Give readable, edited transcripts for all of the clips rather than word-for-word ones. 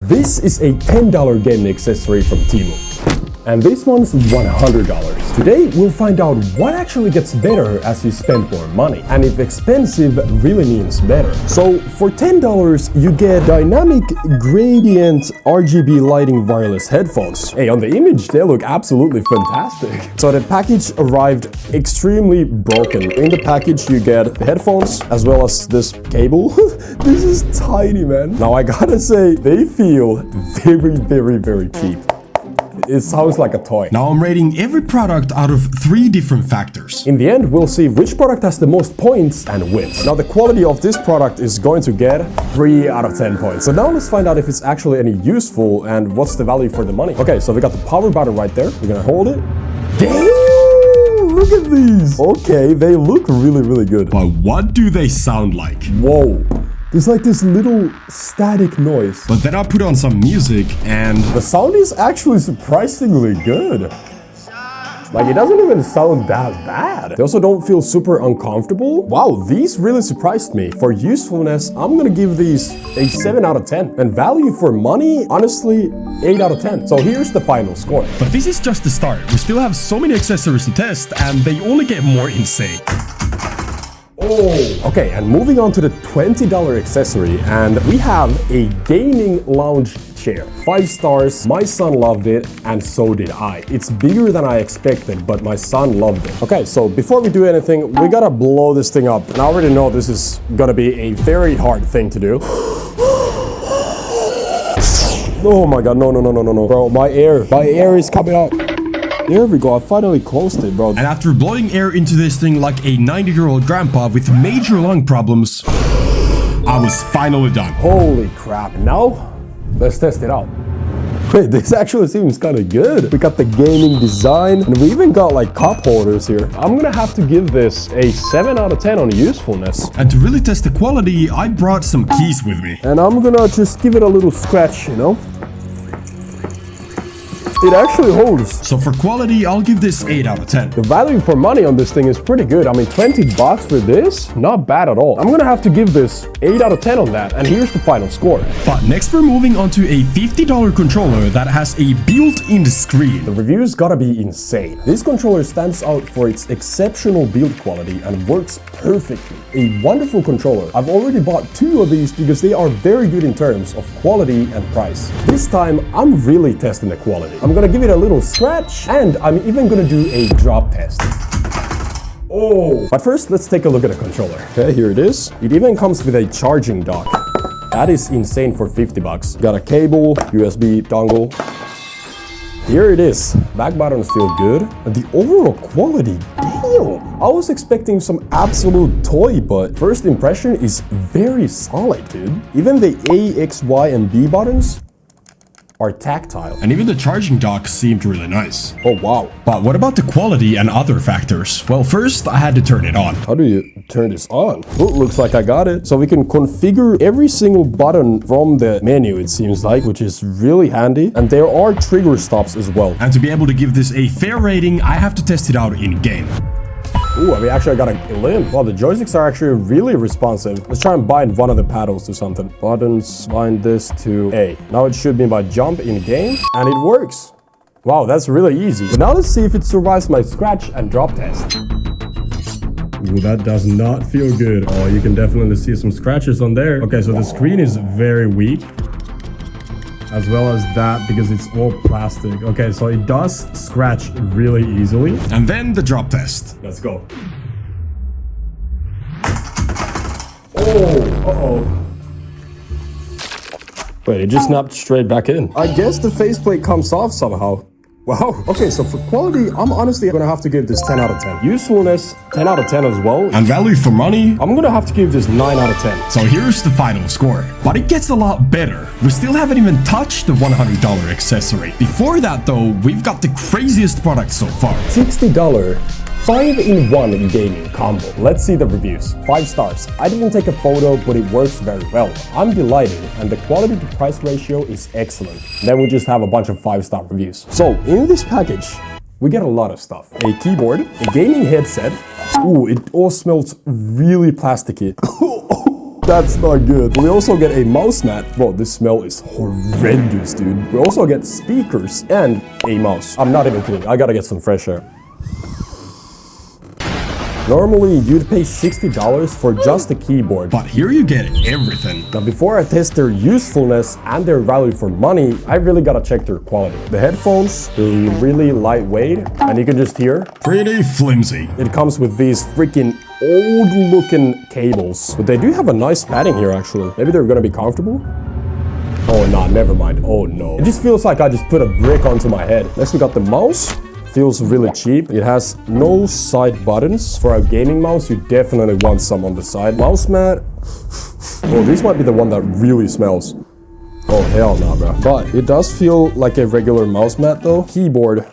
This is a $10 gaming accessory from TEMU. And this one's $100. Today, we'll find out what actually gets better as you spend more money, and if expensive really means better. So, for $10, you get dynamic gradient RGB lighting wireless headphones. Hey, on the image, they look absolutely fantastic. So the package arrived extremely broken. In the package, you get the headphones, as well as this cable. This is tiny, man. Now, I gotta say, they feel very, very, very cheap. It sounds like a toy. Now I'm rating every product out of 3 different factors. In the end, we'll see which product has the most points and wins. Now the quality of this product is going to get 3 out of 10 points. So now let's find out if it's actually any useful and what's the value for the money. Okay, so we got the power button right there. We're gonna hold it. Damn! Look at these! Okay, they look really, really good. But what do they sound like? Whoa. There's like this little static noise. But then I put on some music and the sound is actually surprisingly good. Like, it doesn't even sound that bad. They also don't feel super uncomfortable. Wow, these really surprised me. For usefulness, I'm gonna give these a 7 out of 10. And value for money, honestly, 8 out of 10. So here's the final score. But this is just the start. We still have so many accessories to test and they only get more insane. Oh, okay, and moving on to the $20 accessory, and we have a gaming lounge chair. 5 stars, my son loved it, and so did I. It's bigger than I expected, but my son loved it. Okay, so before we do anything, we gotta blow this thing up. And I already know this is gonna be a very hard thing to do. Oh my god, no. Bro, my air is coming out. There we go, I finally closed it, bro. And after blowing air into this thing like a 90-year-old grandpa with major lung problems, I was finally done. Holy crap. Now, let's test it out. Wait, this actually seems kind of good. We got the gaming design, and we even got like cup holders here. I'm gonna have to give this a 7 out of 10 on usefulness. And to really test the quality, I brought some keys with me. And I'm gonna just give it a little scratch, you know? It actually holds. So for quality, I'll give this 8 out of 10. The value for money on this thing is pretty good. I mean, 20 bucks for this, not bad at all. I'm gonna have to give this 8 out of 10 on that, and here's the final score. But next we're moving on to a $50 controller that has a built-in screen. The reviews gotta be insane. This controller stands out for its exceptional build quality and works perfectly. A wonderful controller. I've already bought 2 of these because they are very good in terms of quality and price. This time, I'm really testing the quality. I'm gonna give it a little scratch, and I'm even gonna do a drop test. Oh! But first, let's take a look at the controller. Okay, here it is. It even comes with a charging dock. That is insane for 50 bucks. Got a cable, USB dongle. Here it is. Back buttons feel good. And the overall quality, damn! I was expecting some absolute toy, but first impression is very solid, dude. Even the A, X, Y, and B buttons are tactile. And even the charging dock seemed really nice. Oh, wow. But what about the quality and other factors? Well, first I had to turn it on. How do you turn this on? Oh, looks like I got it. So we can configure every single button from the menu, it seems like, which is really handy. And there are trigger stops as well. And to be able to give this a fair rating, I have to test it out in game. Ooh, we actually got a limb. Wow, the joysticks are actually really responsive. Let's try and bind one of the paddles to something. Buttons, bind this to A. Now it should be by jump in game, and it works. Wow, that's really easy. But now let's see if it survives my scratch and drop test. Ooh, that does not feel good. Oh, you can definitely see some scratches on there. Okay, so the screen is very weak, as well as that because it's all plastic. Okay, so it does scratch really easily. And then the drop test. Let's go. Oh, uh-oh. Wait, it just snapped straight back in. I guess the faceplate comes off somehow. Wow. Okay, so for quality, I'm honestly gonna have to give this 10 out of 10. Usefulness, 10 out of 10 as well. And value for money, I'm gonna have to give this 9 out of 10. So here's the final score. But it gets a lot better. We still haven't even touched the $100 accessory. Before that though, we've got the craziest product so far. $60 5-in-1 gaming combo. Let's see the reviews. 5 stars. I didn't take a photo, but it works very well. I'm delighted, and the quality to price ratio is excellent. Then we just have a bunch of 5-star reviews. So in this package, we get a lot of stuff. A keyboard, a gaming headset. Ooh, it all smells really plasticky. That's not good. We also get a mouse mat. Bro, this smell is horrendous, dude. We also get speakers and a mouse. I'm not even kidding. I gotta get some fresh air. Normally, you'd pay $60 for just a keyboard. But here you get everything. Now, before I test their usefulness and their value for money, I really gotta check their quality. The headphones, they're really lightweight, and you can just hear. Pretty flimsy. It comes with these freaking old-looking cables. But they do have a nice padding here, actually. Maybe they're gonna be comfortable? Oh, nah, never mind. Oh, no. It just feels like I just put a brick onto my head. Next, we got the mouse. Feels really cheap. It has no side buttons. For a gaming mouse, you definitely want some on the side. Mouse mat. Oh, this might be the one that really smells. Oh, hell no, bro. But it does feel like a regular mouse mat, though. Keyboard.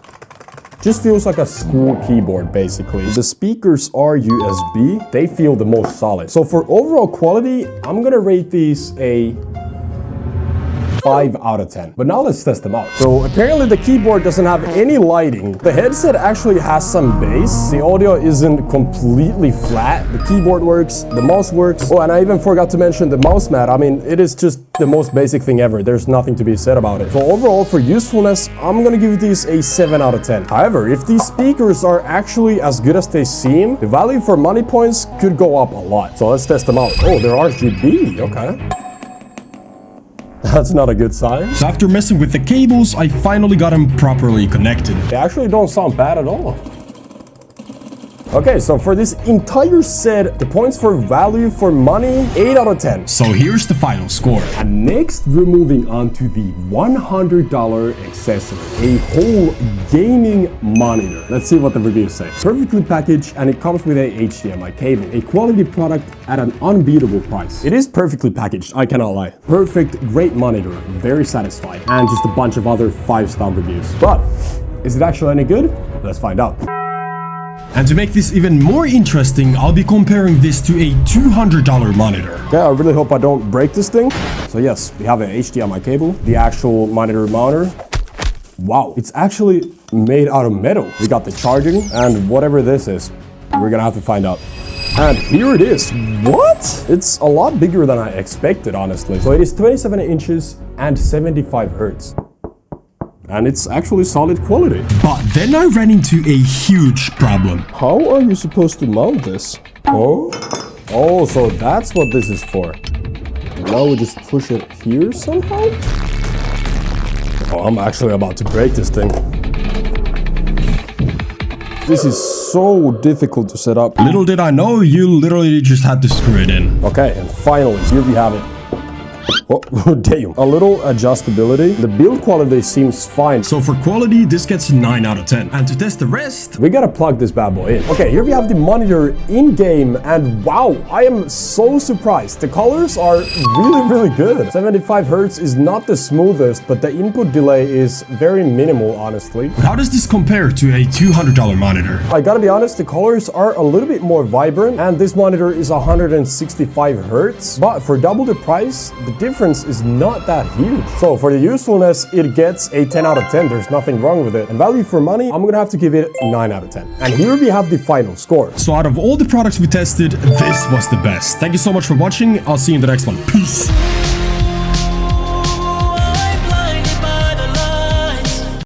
Just feels like a school keyboard, basically. The speakers are USB. They feel the most solid. So for overall quality, I'm gonna rate these a 5 out of 10. But now let's test them out. So apparently the keyboard doesn't have any lighting. The headset actually has some bass. The audio isn't completely flat. The keyboard works, the mouse works. Oh, and I even forgot to mention the mouse mat. I mean, it is just the most basic thing ever. There's nothing to be said about it. So overall, for usefulness, I'm gonna give these a 7 out of 10. However, if these speakers are actually as good as they seem, the value for money points could go up a lot. So let's test them out. Oh, they're RGB, okay. That's not a good sign. So after messing with the cables, I finally got them properly connected. They actually don't sound bad at all. Okay, so for this entire set, the points for value for money, 8 out of 10. So here's the final score. And next, we're moving on to the $100 accessory, a whole gaming monitor. Let's see what the reviews say. Perfectly packaged, and it comes with a HDMI cable, a quality product at an unbeatable price. It is perfectly packaged, I cannot lie. Perfect, great monitor, very satisfied, and just a bunch of other 5-star reviews. But is it actually any good? Let's find out. And to make this even more interesting, I'll be comparing this to a $200 monitor. Okay, I really hope I don't break this thing. So yes, we have an HDMI cable, the actual monitor mounter. Wow, it's actually made out of metal. We got the charging, and whatever this is, we're gonna have to find out. And here it is. What? It's a lot bigger than I expected, honestly. So it is 27 inches and 75 hertz. And it's actually solid quality. But then I ran into a huge problem. How are you supposed to mount this? Oh? Oh, so that's what this is for. Now we just push it here somehow? Oh, I'm actually about to break this thing. This is so difficult to set up. Little did I know, you literally just had to screw it in. Okay, and finally, here we have it. Oh, damn. A little adjustability. The build quality seems fine. So for quality, this gets 9 out of 10. And to test the rest, we gotta plug this bad boy in. Okay, here we have the monitor in-game, and wow, I am so surprised. The colors are really good. 75 hertz is not the smoothest, but the input delay is very minimal, honestly. But how does this compare to a $200 monitor? I gotta be honest, the colors are a little bit more vibrant, and this monitor is 165 hertz, but for double the price, the difference is not that huge. So for the usefulness, it gets a 10 out of 10. There's nothing wrong with it. And value for money, I'm gonna have to give it 9 out of 10. And here we have the final score. So out of all the products we tested, this was the best. Thank you so much for watching. I'll see you in the next one. Peace.